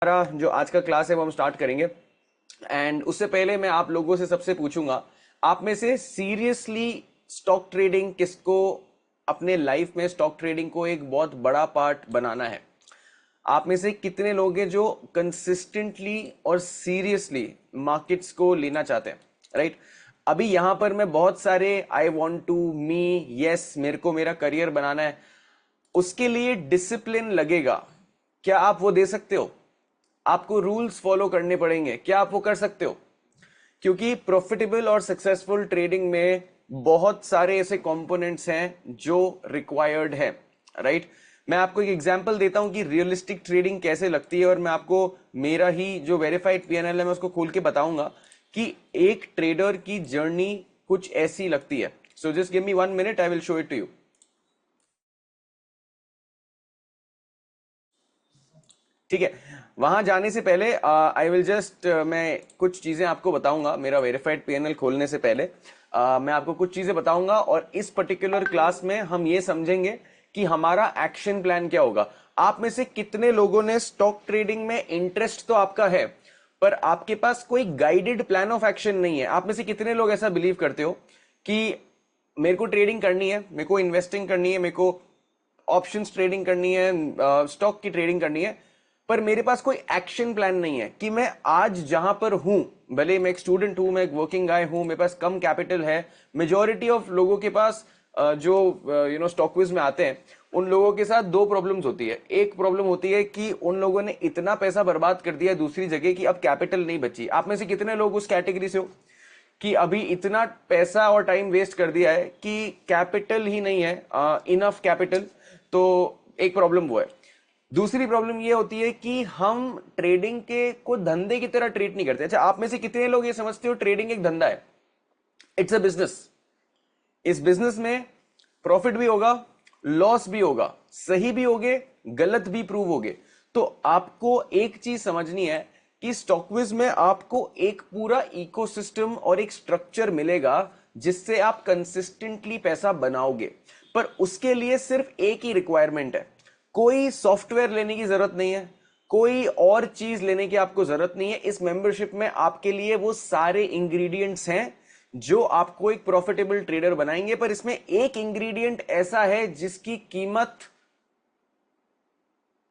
हमारा जो आज का क्लास है वो हम स्टार्ट करेंगे। एंड उससे पहले मैं आप लोगों से सबसे पूछूंगा, आप में से सीरियसली स्टॉक ट्रेडिंग किसको अपने लाइफ में स्टॉक ट्रेडिंग को एक बहुत बड़ा पार्ट बनाना है? आप में से कितने लोग हैं जो कंसिस्टेंटली और सीरियसली मार्केट्स को लेना चाहते हैं? राइट। अभी यहां पर मैं बहुत सारे I want to me yes मेरे को मेरा करियर बनाना है, उसके लिए डिसिप्लिन लगेगा, क्या आप वो दे सकते हो? आपको रूल्स फॉलो करने पड़ेंगे, क्या आप वो कर सकते हो? क्योंकि प्रॉफिटेबल और सक्सेसफुल ट्रेडिंग में बहुत सारे ऐसे कंपोनेंट्स हैं जो रिक्वायर्ड है। राइट। मैं आपको एक एग्जांपल देता हूं कि रियलिस्टिक ट्रेडिंग कैसे लगती है, और मैं आपको मेरा ही जो वेरीफाइड पीएनएल है मैं उसको खोल के बताऊंगा कि एक ट्रेडर की जर्नी कुछ ऐसी लगती है। So just give me 1 minute, I will show it to you. ठीक है। वहां जाने से पहले आई विल जस्ट मैं कुछ चीजें आपको बताऊंगा। मेरा वेरीफाइड पीएनएल खोलने से पहले मैं आपको कुछ चीजें बताऊंगा, और इस पर्टिकुलर क्लास में हम ये समझेंगे कि हमारा एक्शन प्लान क्या होगा। आप में से कितने लोगों ने स्टॉक ट्रेडिंग में इंटरेस्ट तो आपका है, पर आपके पास कोई गाइडेड प्लान ऑफ एक्शन नहीं है? आप में से कितने लोग ऐसा बिलीव करते हो कि मेरे को ट्रेडिंग करनी है, मेरे को इन्वेस्टिंग करनी है, मेरे को ऑप्शंस ट्रेडिंग करनी है, स्टॉक की ट्रेडिंग करनी है, पर मेरे पास कोई एक्शन प्लान नहीं है कि मैं आज जहां पर हूं, भले मैं एक स्टूडेंट हूं, मैं एक वर्किंग गाय हूं, मेरे पास कम कैपिटल है। मेजॉरिटी ऑफ लोगों के पास जो स्टॉक क्विज में आते हैं, उन लोगों के साथ दो प्रॉब्लम्स होती है। एक प्रॉब्लम होती है कि उन लोगों ने इतना पैसा बर्बाद कर दिया दूसरी जगह कि अब कैपिटल नहीं बची। आप में से कितने लोग उस कैटेगरी से हो कि अभी इतना पैसा और टाइम वेस्ट कर दिया है कि कैपिटल ही नहीं है, इनफ कैपिटल? तो एक प्रॉब्लम वो है। दूसरी प्रॉब्लम ये होती है कि हम ट्रेडिंग के को धंधे की तरह ट्रीट नहीं करते। अच्छा, आप में से कितने लोग ये समझते हो ट्रेडिंग एक धंधा है? It's a business. इस बिजनेस में प्रॉफिट भी होगा, लॉस भी होगा, सही भी होगे, गलत भी प्रूव होगे। तो आपको एक चीज समझनी है कि स्टॉकविज में आपको एक पूरा इकोसिस्टम और एक स्ट्रक्चर मिलेगा जिससे आप कंसिस्टेंटली पैसा बनाओगे। पर उसके लिए सिर्फ एक ही रिक्वायरमेंट है। कोई सॉफ्टवेयर लेने की जरूरत नहीं है, कोई और चीज लेने की आपको जरूरत नहीं है। इस मेंबरशिप में आपके लिए वो सारे इंग्रेडिएंट्स हैं जो आपको एक प्रॉफिटेबल ट्रेडर बनाएंगे। पर इसमें एक इंग्रेडिएंट ऐसा है जिसकी कीमत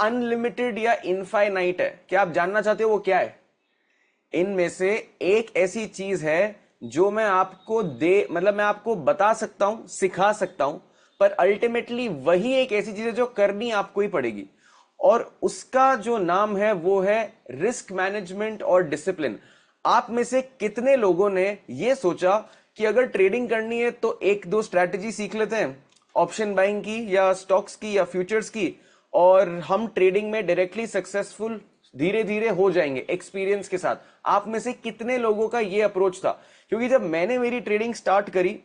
अनलिमिटेड या इनफाइनाइट है। क्या आप जानना चाहते हो वो क्या है? इनमें से एक ऐसी चीज है जो मैं आपको मैं आपको बता सकता हूं, सिखा सकता हूं, पर अल्टीमेटली वही एक ऐसी चीज है जो करनी आपको ही पड़ेगी। और उसका जो नाम है वो है रिस्क मैनेजमेंट और डिसिप्लिन। आप में से कितने लोगों ने यह सोचा कि अगर ट्रेडिंग करनी है तो एक दो स्ट्रैटेजी सीख लेते हैं, ऑप्शन बाइंग की या स्टॉक्स की या फ्यूचर्स की, और हम ट्रेडिंग में डायरेक्टली सक्सेसफुल धीरे धीरे हो जाएंगे एक्सपीरियंस के साथ? आप में से कितने लोगों का यह अप्रोच था? क्योंकि जब मैंने मेरी ट्रेडिंग स्टार्ट करी,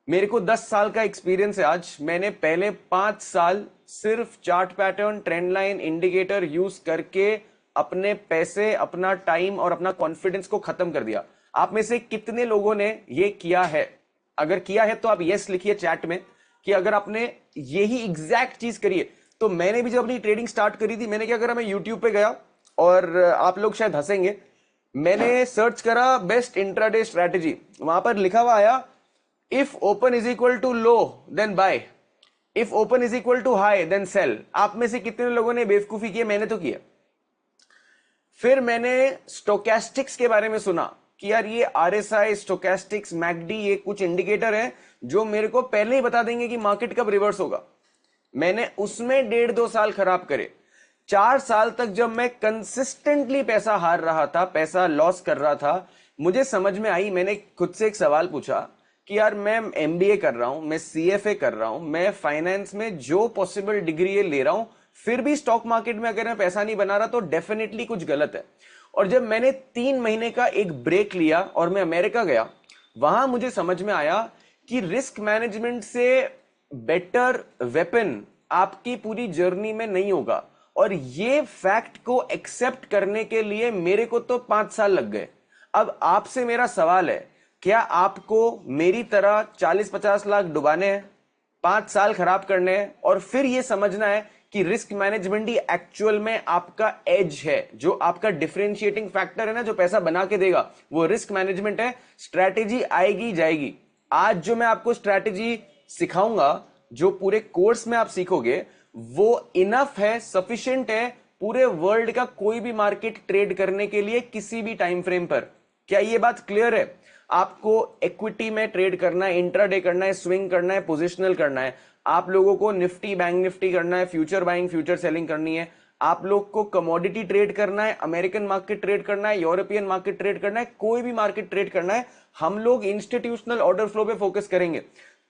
मेरे को 10 साल का एक्सपीरियंस है आज। मैंने पहले 5 साल सिर्फ chart pattern, trend line, indicator use करके अपने पैसे, अपना टाइम और अपना कॉन्फिडेंस को खत्म कर दिया। आप में से कितने लोगों ने यह किया है? अगर किया है तो आप यस लिखिए चैट में कि अगर आपने यही एग्जैक्ट चीज करी है। तो मैंने भी जब अपनी ट्रेडिंग स्टार्ट करी थी, मैंने क्या करा, मैं यूट्यूब पे गया, और आप लोग शायद हंसेंगे, मैंने सर्च करा बेस्ट इंट्राडे स्ट्रैटेजी। वहां पर लिखा हुआ आया, if open is equal to low then buy, if open is equal to high then sell. आप में से कितने लोगों ने बेवकूफी की? मैंने तो किया। फिर मैंने स्टोकेस्टिक्स के बारे में सुना कि यार ये आरएसआई, स्टोकेस्टिक्स, मैकडी, ये कुछ इंडिकेटर है जो मेरे को पहले ही बता देंगे कि मार्केट कब रिवर्स होगा। मैंने उसमें 1.5-2 साल खराब करे। 4 साल तक जब मैं कंसिस्टेंटली पैसा हार रहा था, पैसा लॉस कर रहा था, मुझे समझ में आई, मैंने खुद से एक सवाल पूछा कि यार मैं एमबीए कर रहा हूं, मैं सीएफए कर रहा हूं, मैं फाइनेंस में जो पॉसिबल डिग्री ले रहा हूं, फिर भी स्टॉक मार्केट में अगर मैं पैसा नहीं बना रहा तो डेफिनेटली कुछ गलत है। और जब मैंने 3 महीने का एक ब्रेक लिया और मैं अमेरिका गया, वहां मुझे समझ में आया कि रिस्क मैनेजमेंट से बेटर वेपन आपकी पूरी जर्नी में नहीं होगा। और ये फैक्ट को एक्सेप्ट करने के लिए मेरे को तो 5 साल लग गए। अब आपसे मेरा सवाल है, क्या आपको मेरी तरह 40-50 लाख डुबाने हैं, 5 साल खराब करने हैं, और फिर यह समझना है कि रिस्क मैनेजमेंट ही एक्चुअल में आपका एज है, जो आपका डिफरेंशिएटिंग फैक्टर है ना, जो पैसा बना के देगा, वो रिस्क मैनेजमेंट है। स्ट्रैटेजी आएगी जाएगी। आज जो मैं आपको स्ट्रैटेजी सिखाऊंगा, जो पूरे कोर्स में आप सीखोगे, वो इनफ है, सफिशिएंट है पूरे वर्ल्ड का कोई भी मार्केट ट्रेड करने के लिए किसी भी टाइम फ्रेम पर। क्या ये बात क्लियर है? आपको इक्विटी में ट्रेड करना है, इंट्राडे करना है, स्विंग करना है, पोजिशनल करना है, आप लोगों को निफ्टी बैंक निफ्टी करना है, फ्यूचर बाइंग फ्यूचर सेलिंग करनी है, आप लोग को कमोडिटी ट्रेड करना है, अमेरिकन मार्केट ट्रेड करना है, यूरोपियन मार्केट ट्रेड करना है, कोई भी मार्केट ट्रेड करना है, हम लोग इंस्टीट्यूशनल ऑर्डर फ्लो पे फोकस करेंगे।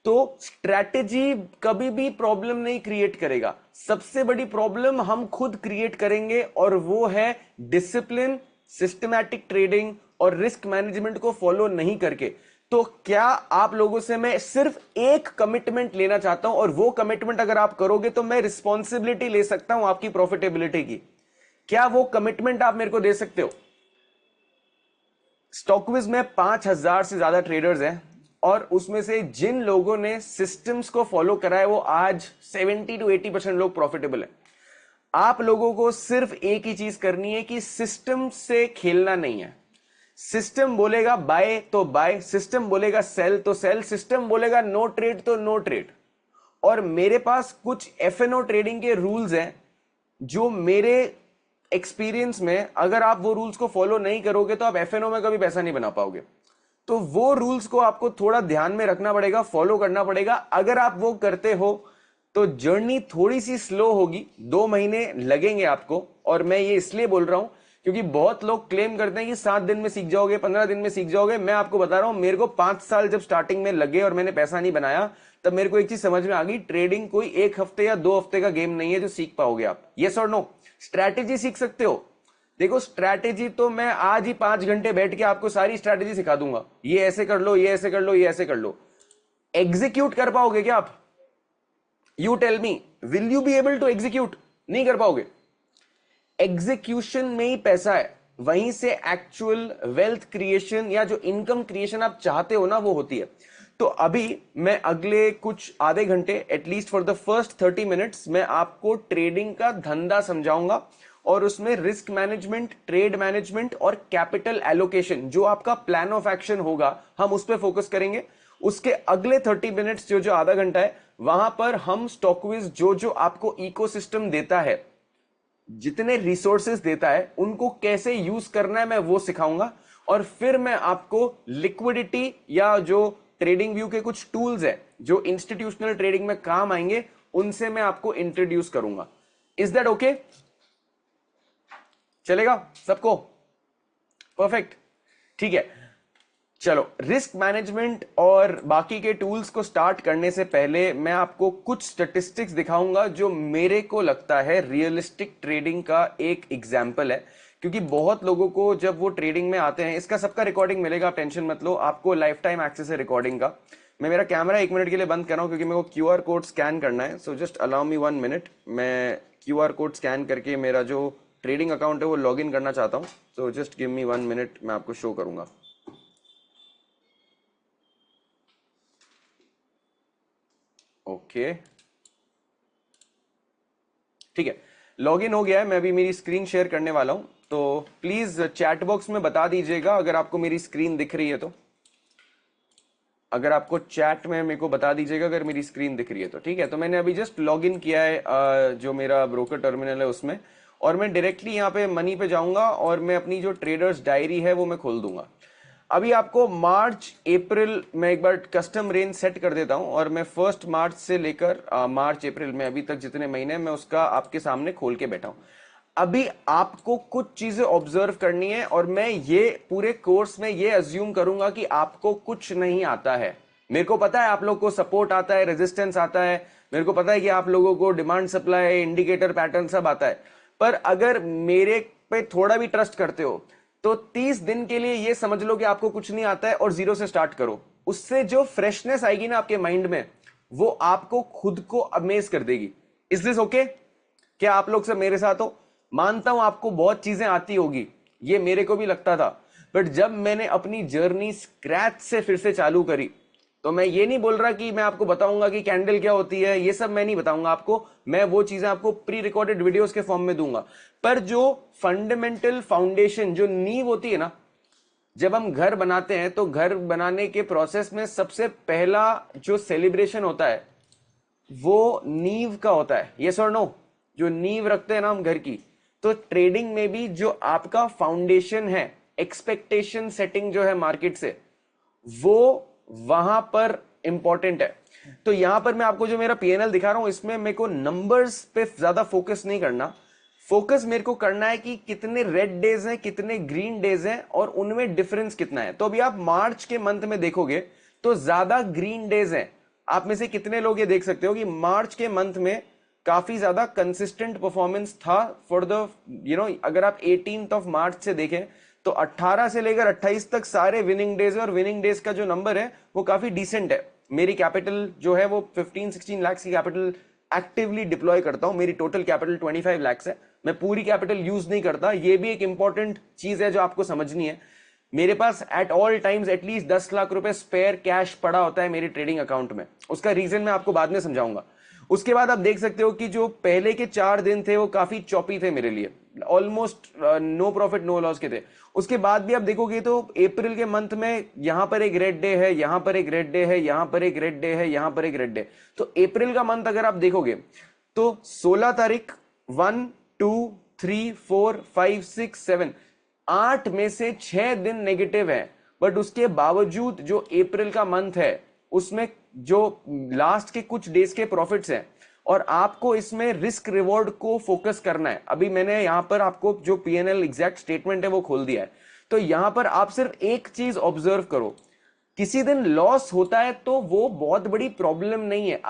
तो स्ट्रैटेजी कभी भी प्रॉब्लम नहीं क्रिएट करेगा, सबसे बड़ी प्रॉब्लम हम खुद क्रिएट करेंगे, और वो है डिसिप्लिन, सिस्टमैटिक ट्रेडिंग और रिस्क मैनेजमेंट को फॉलो नहीं करके। तो क्या आप लोगों से मैं सिर्फ एक कमिटमेंट लेना चाहता हूं, और वो कमिटमेंट अगर आप करोगे तो मैं रिस्पॉन्सिबिलिटी ले सकता हूं आपकी प्रॉफिटेबिलिटी की। क्या वो कमिटमेंट आप मेरे को दे सकते हो? स्टॉकविज में 5,000 से ज्यादा ट्रेडर्स हैं, और उसमें से जिन लोगों ने सिस्टम्स को फॉलो करा है, वो आज 70 to 80% लोग प्रॉफिटेबल है। आप लोगों को सिर्फ एक ही चीज करनी है कि सिस्टम से खेलना नहीं है। सिस्टम बोलेगा बाय तो बाय, सिस्टम बोलेगा सेल तो सेल, सिस्टम बोलेगा नो ट्रेड तो नो ट्रेड। और मेरे पास कुछ एफएनओ ट्रेडिंग के रूल्स हैं, जो मेरे एक्सपीरियंस में अगर आप वो रूल्स को फॉलो नहीं करोगे तो आप एफएनओ में कभी पैसा नहीं बना पाओगे। तो वो रूल्स को आपको थोड़ा ध्यान में रखना पड़ेगा, फॉलो करना पड़ेगा। अगर आप वो करते हो तो जर्नी थोड़ी सी स्लो होगी, 2 महीने लगेंगे आपको। और मैं ये इसलिए बोल रहा हूं क्योंकि बहुत लोग क्लेम करते हैं कि 7 दिन में सीख जाओगे, 15 दिन में सीख जाओगे। मैं आपको बता रहा हूं, मेरे को 5 साल जब स्टार्टिंग में लगे और मैंने पैसा नहीं बनाया, तब मेरे को एक चीज समझ में आ गई, ट्रेडिंग कोई 1 हफ्ते या 2 हफ्ते का गेम नहीं है जो सीख पाओगे आप। यस और नो? स्ट्रैटेजी सीख सकते हो। देखो स्ट्रैटेजी तो मैं आज ही 5 घंटे बैठ के आपको सारी स्ट्रैटेजी सिखा दूंगा, ये ऐसे कर लो, ये ऐसे कर लो, ये ऐसे कर लो। एग्जीक्यूट कर पाओगे क्या आप? You tell me, will you be able to execute? नहीं कर पाओगे। एग्जीक्यूशन में ही पैसा है, वहीं से एक्चुअल वेल्थ क्रिएशन या जो इनकम क्रिएशन आप चाहते हो ना, वो होती है। तो अभी मैं अगले कुछ आधे घंटे, at least for the first 30 minutes, मैं आपको ट्रेडिंग का धंधा समझाऊंगा, और उसमें रिस्क मैनेजमेंट, ट्रेड मैनेजमेंट और कैपिटल एलोकेशन, जो आपका प्लान ऑफ एक्शन होगा, हम उस पर फोकस करेंगे। उसके अगले 30 मिनट्स, जो जो आधा घंटा है, वहां पर हम स्टॉकविज जो जो आपको इकोसिस्टम देता है, जितने रिसोर्सेस देता है, उनको कैसे यूज करना है मैं वो सिखाऊंगा। और फिर मैं आपको लिक्विडिटी या जो ट्रेडिंग व्यू के कुछ टूल्स है जो इंस्टीट्यूशनल ट्रेडिंग में काम आएंगे, उनसे मैं आपको इंट्रोड्यूस करूंगा। Is that okay? चलेगा सबको? परफेक्ट, ठीक है। चलो, रिस्क मैनेजमेंट और बाकी के टूल्स को स्टार्ट करने से पहले मैं आपको कुछ स्टैटिस्टिक्स दिखाऊंगा जो मेरे को लगता है रियलिस्टिक ट्रेडिंग का एक एग्जाम्पल है। क्योंकि बहुत लोगों को जब वो ट्रेडिंग में आते हैं, इसका सबका रिकॉर्डिंग मिलेगा, आप टेंशन मत लो, आपको लाइफ टाइम एक्सेस है रिकॉर्डिंग का। मैं मेरा कैमरा 1 मिनट के लिए बंद कर रहा हूं क्योंकि मेरे को क्यूआर कोड स्कैन करना है। So just allow me 1 minute. मैं क्यूआर कोड स्कैन करके मेरा जो ट्रेडिंग अकाउंट है वो लॉग इन करना चाहता हूं। सो जस्ट गिव मी 1 मिनट, मैं आपको शो करूंगा। ओके, ठीक है, लॉग इन हो गया है। मैं अभी मेरी स्क्रीन शेयर करने वाला हूं, तो प्लीज चैट बॉक्स में बता दीजिएगा अगर आपको मेरी स्क्रीन दिख रही है तो। अगर आपको चैट में मेरे को बता दीजिएगा अगर मेरी स्क्रीन दिख रही है तो। ठीक है, तो मैंने अभी जस्ट लॉग इन किया है जो मेरा ब्रोकर टर्मिनल है उसमें, और मैं डायरेक्टली यहाँ पे मनी पे जाऊंगा और मैं अपनी जो ट्रेडर्स डायरी है वो मैं खोल दूंगा। अभी आपको मार्च अप्रैल में एक बार कस्टम रेंज सेट कर देता हूं, और मैं 1 मार्च से लेकर मार्च अप्रैल में अभी तक जितने महीने मैं उसका आपके सामने खोल के बैठा हूं। अभी आपको कुछ चीजें ऑब्जर्व करनी है, और मैं ये पूरे कोर्स में ये अज्यूम करूंगा कि आपको कुछ नहीं आता है। मेरे को पता है आप लोग को सपोर्ट आता है, रेजिस्टेंस आता है, मेरे को पता है कि आप लोगों को डिमांड सप्लाई, इंडिकेटर पैटर्न सब आता है। पर अगर मेरे पे थोड़ा भी ट्रस्ट करते हो तो 30 दिन के लिए ये समझ लो कि आपको कुछ नहीं आता है, और 0 से स्टार्ट करो। उससे जो फ्रेशनेस आएगी ना आपके माइंड में, वो आपको खुद को अमेज कर देगी। Is this okay? क्या आप लोग सब मेरे साथ हो? मानता हूं आपको बहुत चीजें आती होगी, ये मेरे को भी लगता था, बट जब मैंने अपनी जर्नी स्क्रैच से फिर से चालू करी, तो मैं ये नहीं बोल रहा कि मैं आपको बताऊंगा कि कैंडल क्या होती है, ये सब मैं नहीं बताऊंगा आपको, मैं वो चीजें आपको प्री रिकॉर्डेड वीडियोस के फॉर्म में दूंगा। पर जो फंडामेंटल फाउंडेशन, जो नींव होती है ना, जब हम घर बनाते हैं तो घर बनाने के प्रोसेस में सबसे पहला जो सेलिब्रेशन होता है वो नींव का होता है। यस और नो? जो नींव रखते हैं ना हम घर की, तो ट्रेडिंग में भी जो आपका फाउंडेशन है, एक्सपेक्टेशन सेटिंग जो है मार्केट से, वो वहां पर इंपॉर्टेंट है। तो यहां पर मैं आपको जो मेरा पीएनएल दिखा रहा हूं, इसमें मेरे को नंबर्स पे ज्यादा फोकस नहीं करना। फोकस मेरे को करना है कि कितने रेड डेज हैं, कितने ग्रीन डेज हैं, और उनमें डिफरेंस कितना है। तो अभी आप मार्च के मंथ में देखोगे तो ज्यादा ग्रीन डेज हैं। आप में से कितने लोग ये देख सकते हो कि मार्च के मंथ में काफी ज्यादा कंसिस्टेंट परफॉर्मेंस था फॉर द अगर आप 18th ऑफ मार्च से देखें तो 18 से लेकर 28 तक सारे विनिंग डेज है, और विनिंग डेज का जो नंबर है वो काफी डिसेंट है। मेरी कैपिटल जो है वो 15-16 लाख की कैपिटल एक्टिवली डिप्लॉय करता हूं। मेरी टोटल कैपिटल 25 लाख है। मैं पूरी कैपिटल यूज नहीं करता, ये भी एक इंपॉर्टेंट चीज है जो आपको समझनी है। मेरे पास at all times at least 10 lakh रुपए स्पेयर कैश पड़ा होता है मेरी ट्रेडिंग अकाउंट में। उसका रीजन मैं आपको बाद में समझाऊंगा। उसके बाद आप देख सकते हो कि जो पहले के 4 दिन थे वो काफी चॉपी थे मेरे लिए, almost no profit no loss के थे। उसके बाद भी आप देखोगे तो अप्रैल के मंथ में यहां पर एक रेड डे है, यहां पर एक रेड डे है, यहां पर एक रेड डे है, यहां पर एक रेड डे। तो अप्रैल का मंथ अगर आप देखोगे तो 16 तारीख 1 2 3 4 5 6 7 8 में से 6 दिन नेगेटिव है। बट उसके बावजूद जो अप्रैल का मंथ है उसमें जो लास्ट के कुछ डेज के प्रॉफिट्स हैं, और आपको इसमें रिस्क रिवॉर्ड को फोकस करना है। अभी मैंने यहां पर आपको जो पीएनएल एग्जैक्ट स्टेटमेंट है वो खोल दिया है। तो यहां पर आप सिर्फ एक चीज ऑब्जर्व करो, किसी दिन लॉस होता है तो वो बहुत बड़ी प्रॉब्लम नहीं है।